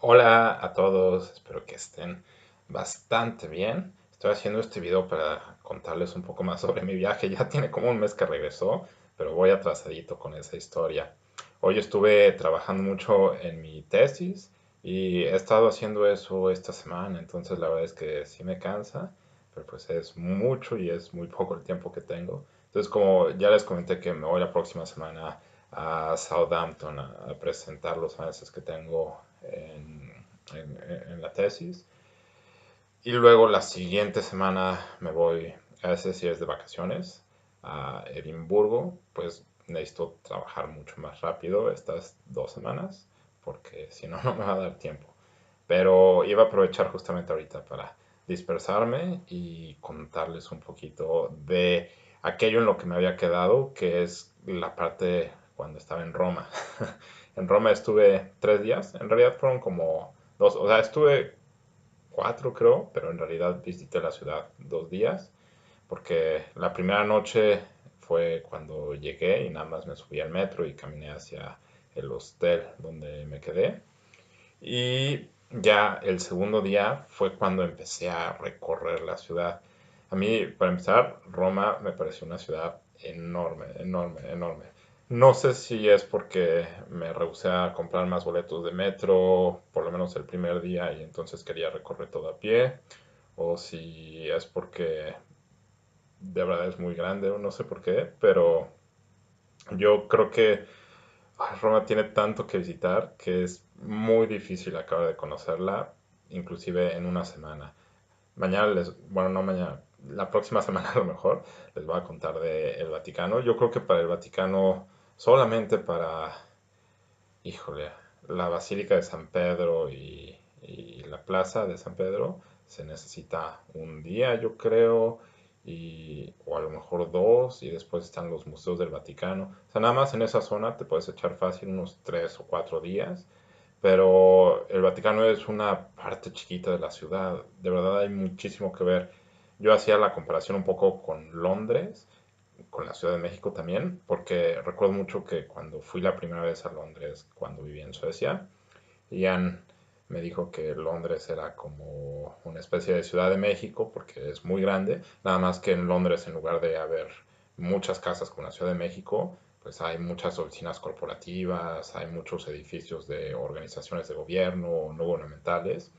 Hola a todos, espero que estén bastante bien. Estoy haciendo este video para contarles un poco más sobre mi viaje. Ya tiene como un mes que regresó, pero voy atrasadito con esa historia. Hoy estuve trabajando mucho en mi tesis y he estado haciendo eso esta semana, entonces la verdad es que sí me cansa, pero pues es mucho y es muy poco el tiempo que tengo. Entonces, como ya les comenté que me voy la próxima semana a Southampton a presentar los avances que tengo en la tesis. Y luego la siguiente semana me voy, a veces si es de vacaciones, a Edimburgo. Pues necesito trabajar mucho más rápido estas 2 semanas, porque si no, no me va a dar tiempo. Pero iba a aprovechar justamente ahorita para dispersarme y contarles un poquito de aquello en lo que me había quedado, que es la parte cuando estaba en Roma. En Roma estuve 3 días, en realidad fueron como dos, o sea, estuve 4 creo, pero en realidad visité la ciudad 2 días, porque la primera noche fue cuando llegué y nada más me subí al metro y caminé hacia el hostel donde me quedé. Y ya el segundo día fue cuando empecé a recorrer la ciudad. A mí, para empezar, Roma me pareció una ciudad enorme, enorme, enorme. No sé si es porque me rehusé a comprar más boletos de metro, por lo menos el primer día, y entonces quería recorrer todo a pie, o si es porque de verdad es muy grande, o no sé por qué, pero yo creo que Roma tiene tanto que visitar que es muy difícil acabar de conocerla, inclusive en una semana. Mañana bueno, no mañana, la próxima semana a lo mejor les voy a contar de el Vaticano. Yo creo que para el Vaticano, solamente para, híjole, la Basílica de San Pedro y la Plaza de San Pedro, se necesita un día, yo creo, o a lo mejor dos, y después están los museos del Vaticano. O sea, nada más en esa zona te puedes echar fácil unos 3 o 4 días, pero el Vaticano es una parte chiquita de la ciudad. De verdad hay muchísimo que ver. Yo hacía la comparación un poco con Londres, con la Ciudad de México también, porque recuerdo mucho que cuando fui la primera vez a Londres, cuando viví en Suecia, Ian me dijo que Londres era como una especie de Ciudad de México, porque es muy grande, nada más que en Londres, en lugar de haber muchas casas como la Ciudad de México, pues hay muchas oficinas corporativas, hay muchos edificios de organizaciones de gobierno no gubernamentales.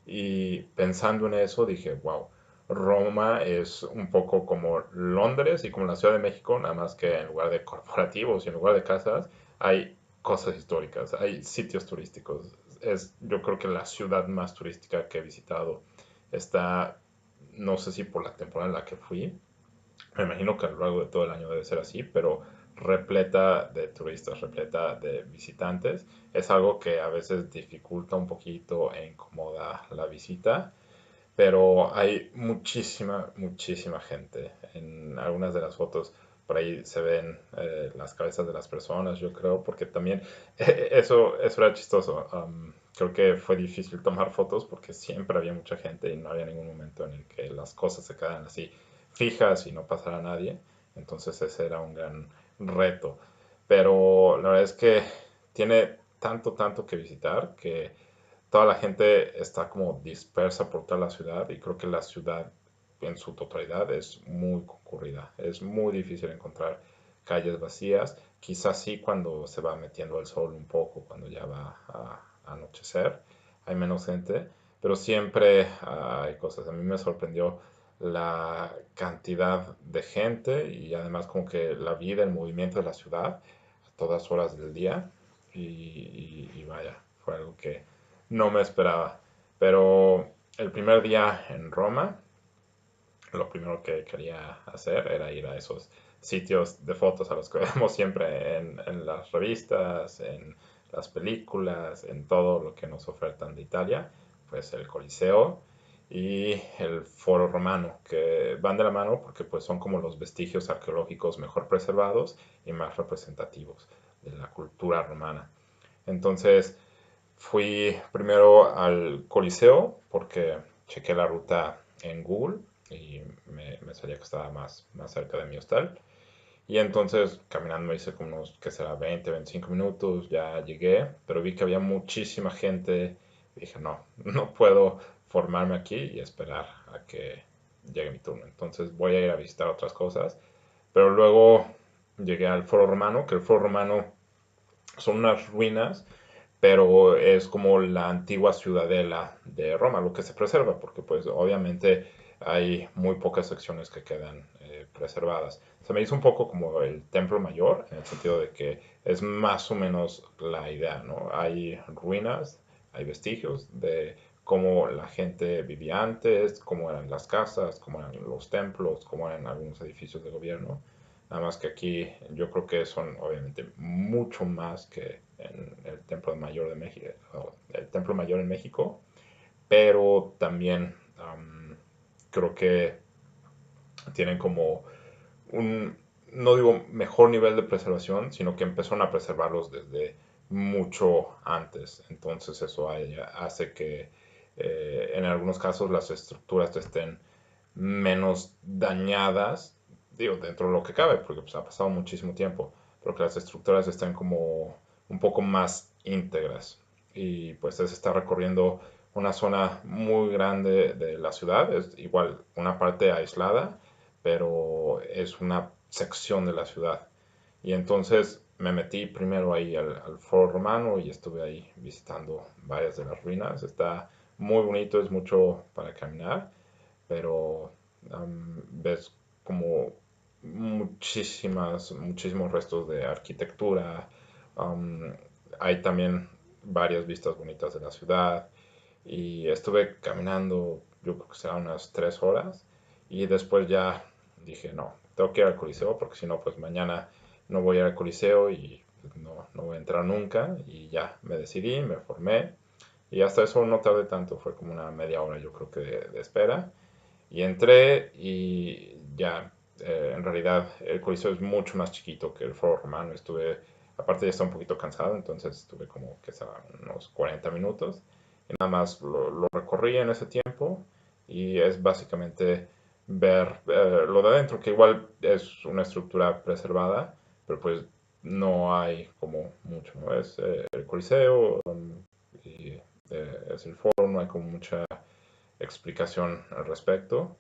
Y pensando en eso dije, wow, Roma es un poco como Londres y como la Ciudad de México, nada más que en lugar de corporativos y en lugar de casas, hay cosas históricas, hay sitios turísticos. Es yo creo que la ciudad más turística que he visitado. Está, no sé si por la temporada en la que fui, me imagino que a lo largo de todo el año debe ser así, pero repleta de turistas, repleta de visitantes. Es algo que a veces dificulta un poquito e incomoda la visita, pero hay muchísima, muchísima gente. En algunas de las fotos por ahí se ven las cabezas de las personas, yo creo, porque también eso era chistoso. Creo que fue difícil tomar fotos porque siempre había mucha gente y no había ningún momento en el que las cosas se quedaran así fijas y no pasara nadie. Entonces ese era un gran reto. Pero la verdad es que tiene tanto, tanto que visitar que toda la gente está como dispersa por toda la ciudad y creo que la ciudad en su totalidad es muy concurrida. Es muy difícil encontrar calles vacías. Quizás sí cuando se va metiendo el sol un poco, cuando ya va a anochecer, hay menos gente, pero siempre hay cosas. A mí me sorprendió la cantidad de gente y además como que la vida, el movimiento de la ciudad a todas horas del día y vaya, fue algo que no me esperaba. Pero el primer día en Roma, lo primero que quería hacer era ir a esos sitios de fotos a los que vemos siempre en las revistas, en las películas, en todo lo que nos ofertan de Italia, pues el Coliseo y el Foro Romano, que van de la mano porque pues son como los vestigios arqueológicos mejor preservados y más representativos de la cultura romana. Entonces, fui primero al Coliseo porque chequé la ruta en Google y me salía que estaba más cerca de mi hostal. Y entonces caminando hice como unos, que será 20, 25 minutos, ya llegué, pero vi que había muchísima gente, dije, no, no puedo formarme aquí y esperar a que llegue mi turno. Entonces voy a ir a visitar otras cosas. Pero luego llegué al Foro Romano, que el Foro Romano son unas ruinas, pero es como la antigua ciudadela de Roma, lo que se preserva, porque pues obviamente hay muy pocas secciones que quedan preservadas. Se me hizo un poco como el Templo Mayor, en el sentido de que es más o menos la idea, ¿no? Hay ruinas, hay vestigios de cómo la gente vivía antes, cómo eran las casas, cómo eran los templos, cómo eran algunos edificios de gobierno. Nada más que aquí yo creo que son obviamente mucho más que en el Templo Mayor de México, el Templo Mayor en México, pero también creo que tienen como un, no digo mejor nivel de preservación, sino que empezaron a preservarlos desde mucho antes. Entonces eso hace que en algunos casos las estructuras estén menos dañadas, digo, dentro de lo que cabe, porque pues, ha pasado muchísimo tiempo, pero que las estructuras estén como un poco más íntegras. Y pues se está recorriendo una zona muy grande de la ciudad, es igual una parte aislada, pero es una sección de la ciudad. Y entonces me metí primero ahí al Foro Romano y estuve ahí visitando varias de las ruinas. Está muy bonito, es mucho para caminar, pero ves como muchísimos restos de arquitectura. um, Hay también varias vistas bonitas de la ciudad y estuve caminando, yo creo que serán unas 3 horas y después ya dije, no, tengo que ir al Coliseo porque si no, pues mañana no voy a ir al Coliseo y pues, no voy a entrar nunca y ya me decidí, me formé y hasta eso no tardé tanto, fue como una media hora yo creo que de espera y entré y ya, en realidad el Coliseo es mucho más chiquito que el Foro Romano. Aparte ya estaba un poquito cansado, entonces estuve como que será unos 40 minutos. Y nada más lo recorrí en ese tiempo y es básicamente ver lo de adentro, que igual es una estructura preservada, pero pues no hay como mucho, ¿no? Es el Coliseo y es el foro, no hay como mucha explicación al respecto,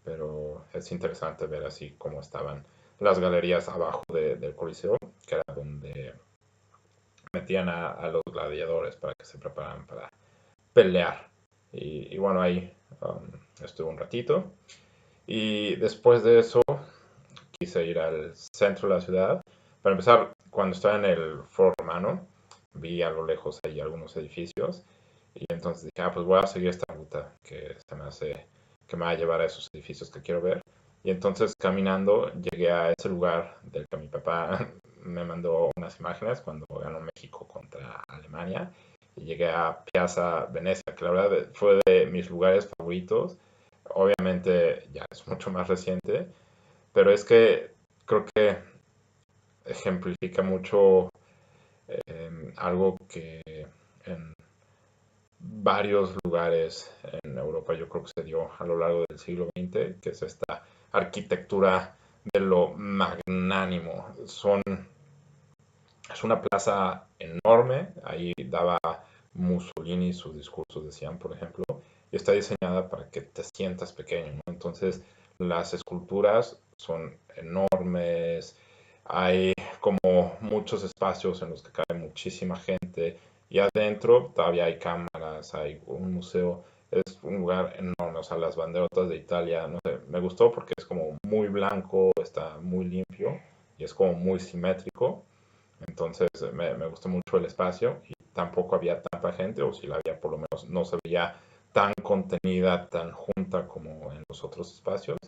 pero es interesante ver así cómo estaban las galerías abajo del Coliseo, que era donde metían a los gladiadores para que se prepararan para pelear. Y bueno, ahí estuve un ratito. Y después de eso quise ir al centro de la ciudad. Para empezar, cuando estaba en el Foro Romano, vi a lo lejos ahí algunos edificios y entonces dije, pues voy a seguir esta ruta que se me hace que me va a llevar a esos edificios que quiero ver. Y entonces caminando llegué a ese lugar del que mi papá me mandó unas imágenes cuando ganó México contra Alemania. Y llegué a Piazza Venecia, que la verdad fue de mis lugares favoritos. Obviamente ya es mucho más reciente, pero es que creo que ejemplifica mucho algo que en varios lugares en Europa yo creo que se dio a lo largo del siglo XX, que es esta arquitectura de lo magnánimo. Es una plaza enorme, ahí daba Mussolini sus discursos, decían, por ejemplo, y está diseñada para que te sientas pequeño, ¿no? Entonces, las esculturas son enormes, hay como muchos espacios en los que cabe muchísima gente y adentro todavía hay cámaras, hay un museo, es un lugar enorme, o sea, las banderotas de Italia, no sé, me gustó porque es como muy blanco, está muy limpio y es como muy simétrico. Entonces me gustó mucho el espacio y tampoco había tanta gente, o si la había por lo menos no se veía tan contenida, tan junta como en los otros espacios,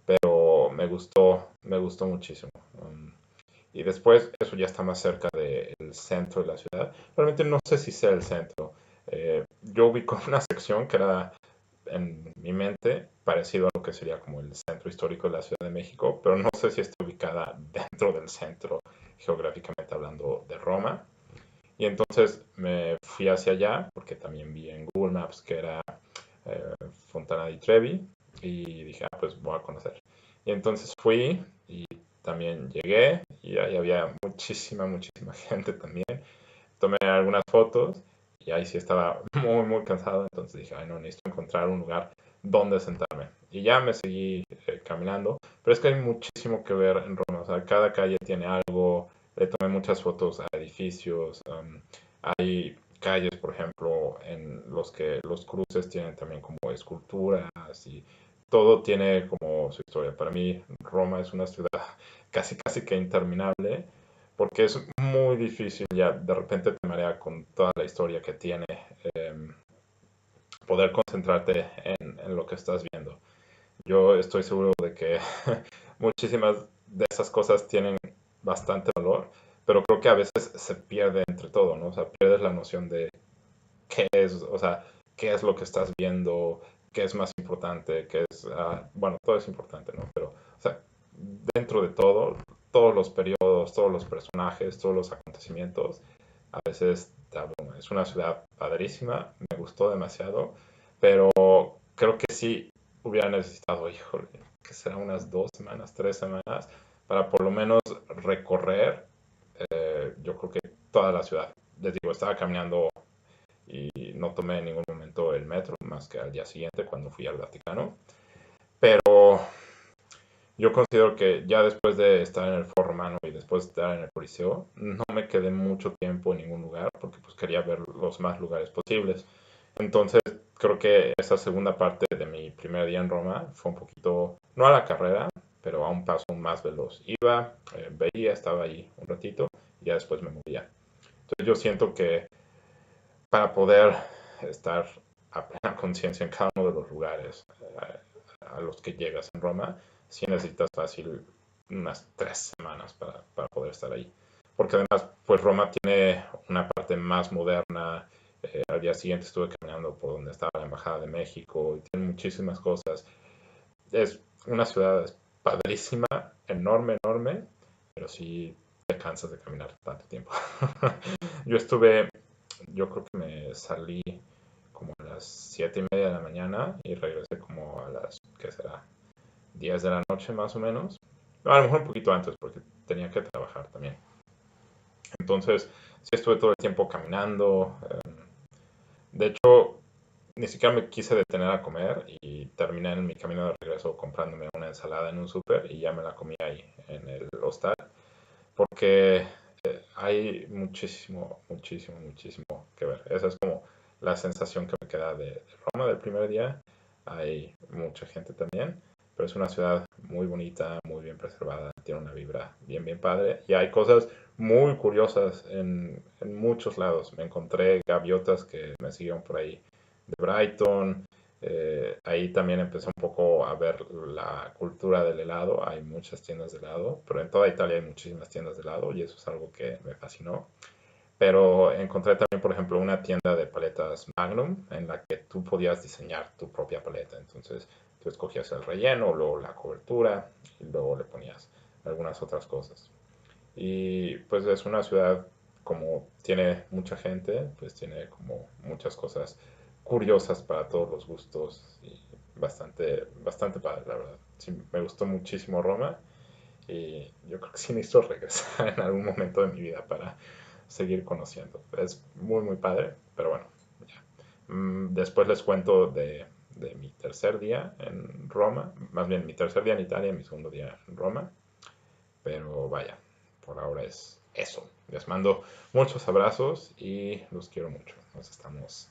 pero me gustó muchísimo. Y después eso ya está más cerca del centro de la ciudad. Realmente no sé si sea el centro. Yo ubico una sección que era en mi mente parecido a lo que sería como el centro histórico de la Ciudad de México, pero no sé si está ubicada dentro del centro, geográficamente hablando, de Roma. Y entonces me fui hacia allá, porque también vi en Google Maps que era Fontana di Trevi, y dije, pues voy a conocer. Y entonces fui y también llegué, y ahí había muchísima gente también. Tomé algunas fotos y ahí sí estaba muy, muy cansado, entonces dije, ay no, necesito encontrar un lugar donde sentarme. Y ya me seguí caminando, pero es que hay muchísimo que ver en Roma, o sea, cada calle tiene algo, le tomé muchas fotos a edificios, hay calles, por ejemplo, en los que los cruces tienen también como esculturas y todo tiene como su historia. Para mí, Roma es una ciudad casi, casi que interminable, porque es muy difícil ya, de repente te marea con toda la historia que tiene, eh, poder concentrarte en lo que estás viendo. Yo estoy seguro de que muchísimas de esas cosas tienen bastante valor, pero creo que a veces se pierde entre todo, ¿no? O sea, pierdes la noción de qué es, o sea, qué es lo que estás viendo, qué es más importante, qué es, bueno, todo es importante, ¿no? Pero, o sea, dentro de todo, todos los periodos, todos los personajes, todos los acontecimientos, a veces te abruma. Es una ciudad padrísima, me gustó demasiado, pero creo que sí hubiera necesitado, híjole, que será unas 2 semanas, 3 semanas, para por lo menos recorrer, yo creo que toda la ciudad. Les digo, estaba caminando y no tomé en ningún momento el metro, más que al día siguiente cuando fui al Vaticano. Pero yo considero que ya después de estar en el Foro Romano y después de estar en el Coliseo, no me quedé mucho tiempo en ningún lugar porque pues quería ver los más lugares posibles. Entonces creo que esa segunda parte de mi primer día en Roma fue un poquito, no a la carrera, pero a un paso más veloz. Iba, veía, estaba ahí un ratito y ya después me movía. Entonces yo siento que para poder estar a plena conciencia en cada uno de los lugares a los que llegas en Roma, sí necesitas fácil unas 3 semanas para poder estar ahí. Porque además, pues Roma tiene una parte más moderna. Al día siguiente estuve caminando por donde estaba la Embajada de México y tiene muchísimas cosas. Es una ciudad padrísima, enorme, enorme, pero sí te cansas de caminar tanto tiempo. Yo estuve, yo creo que me salí como a las 7:30 de la mañana y regresé como a las, ¿qué será? 10 de la noche más o menos. A lo mejor un poquito antes porque tenía que trabajar también. Entonces, sí estuve todo el tiempo caminando. De hecho, ni siquiera me quise detener a comer y terminé en mi camino de regreso comprándome una ensalada en un súper y ya me la comí ahí en el hostal porque hay muchísimo, muchísimo, muchísimo que ver. Esa es como la sensación que me queda de Roma del primer día. Hay mucha gente también, pero es una ciudad muy bonita, muy bien preservada, tiene una vibra bien, bien padre y hay cosas muy curiosas en muchos lados. Me encontré gaviotas que me siguieron por ahí de Brighton. Ahí también empecé un poco a ver la cultura del helado. Hay muchas tiendas de helado, pero en toda Italia hay muchísimas tiendas de helado y eso es algo que me fascinó. Pero encontré también, por ejemplo, una tienda de paletas Magnum en la que tú podías diseñar tu propia paleta. Entonces, tú escogías el relleno, luego la cobertura y luego le ponías algunas otras cosas. Y pues es una ciudad como tiene mucha gente, pues tiene como muchas cosas curiosas para todos los gustos y bastante, bastante padre, la verdad. Sí, me gustó muchísimo Roma y yo creo que sí necesito regresar en algún momento de mi vida para seguir conociendo. Es muy, muy padre, pero bueno, ya. Después les cuento de mi tercer día en Roma, más bien mi tercer día en Italia, mi segundo día en Roma, pero vaya, por ahora es eso. Les mando muchos abrazos y los quiero mucho. Nos estamos